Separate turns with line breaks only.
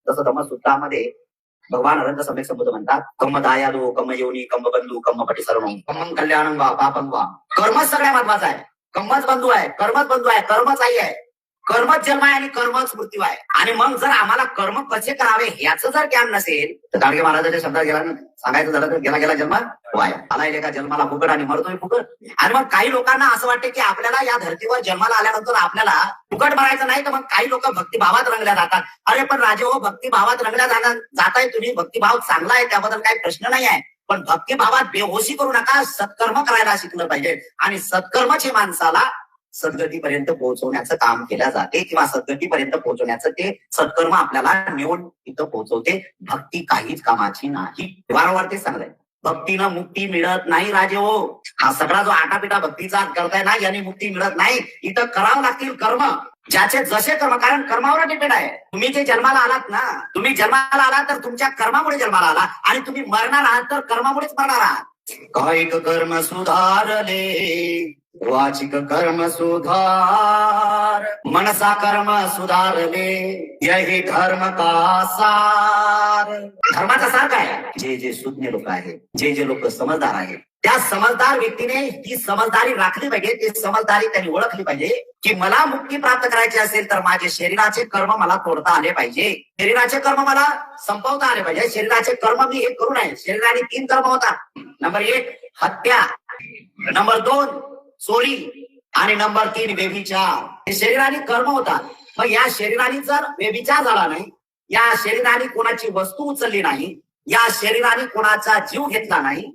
जसं धम्मसूत्रामध्ये भगवान अनंत सम्यक संबोध म्हणतात, कम्म दायालो, कम्म योनी, कम्म बंधू, कम्म पटिसरणो, कम्मं कल्याणं वा पापं वा. कर्मच सगळ्यात महत्वाचं आहे. कर्मच बंधू आहे, कर्मच बंधू आहे, कर्मच आई आहे, कर्मच जन्म आहे आणि कर्मच मृत्यू आहे. आणि मग जर आम्हाला कर्म कसे करावे याचं जर ज्ञान नसेल तर गाडगे महाराजांच्या शब्दात गेला सांगायचं झालं तर गेला गेला जन्म वाया. आलाय एका जन्माला फुकट आणि मरतोय फुकट. आणि मग काही लोकांना असं वाटतं की आपल्याला या धर्तीवर जन्माला आल्यानंतर आपल्याला फुकट मरायचं नाही, तर मग काही लोक भक्तिभावात रंगल्या जातात. अरे पण राजे हो, भक्तिभावात रंगल्या जाताय तुम्ही, भक्तिभाव चांगला आहे, त्याबद्दल काही प्रश्न नाही आहे, पण भक्तिभावात बेहोशी करू नका. सत्कर्म करायला शिकलं पाहिजे आणि सत्कर्मच हे माणसाला सद्गतीपर्यंत पोहोचवण्याचं काम केलं जाते किंवा सद्गतीपर्यंत पोहोचवण्याचं ते सत्कर्म आपल्याला नेऊन इथं पोहोचवते. भक्ती काहीच कामाची नाही. वारंवार ते सांगलंय, भक्तीनं मुक्ती मिळत नाही राजे हो. हा सगळा जो आटापिटा भक्तीचा करताय ना, याने मुक्ती मिळत नाही. इथं करावं लागतील कर्म, ज्याचे जसे कर्म, कारण कर्मावर डिपेंड आहे. तुम्ही जे जन्माला आलात ना, तुम्ही जन्माला आलात तर तुमच्या कर्मामुळे जन्माला आला, आणि तुम्ही मरणार आहात तर कर्मामुळेच मरणार आहात. कायिक कर्म सुधारले, वाचिक कर्म सुधार, मनसा कर्म सुधारले, यही धर्म का सार. धर्माचा सार काय? जे जे सुज्ञ लोक आहेत, जे जे लोक समजदार आहेत, त्या समजदार व्यक्तीने ही समजदारी राखली पाहिजे. ती समजदारी त्यांनी ओळखली पाहिजे की मला मुक्ती प्राप्त करायची असेल तर माझे शरीराचे कर्म मला तोडता आले पाहिजे, शरीराचे कर्म मला संपवता आले पाहिजे. शरीराचे कर्म मी हे करू नये. शरीराने 3 कर्म होतात. नंबर 1 हत्या, नंबर 2 चोरी आणि नंबर 3 व्यभिचार. हे शरीराने कर्म होतात. मग या शरीराने जर व्यभिचार झाला नाही, या शरीराने कोणाची वस्तू उचलली नाही, या शरीराने कोणाचा जीव घेतला नाही,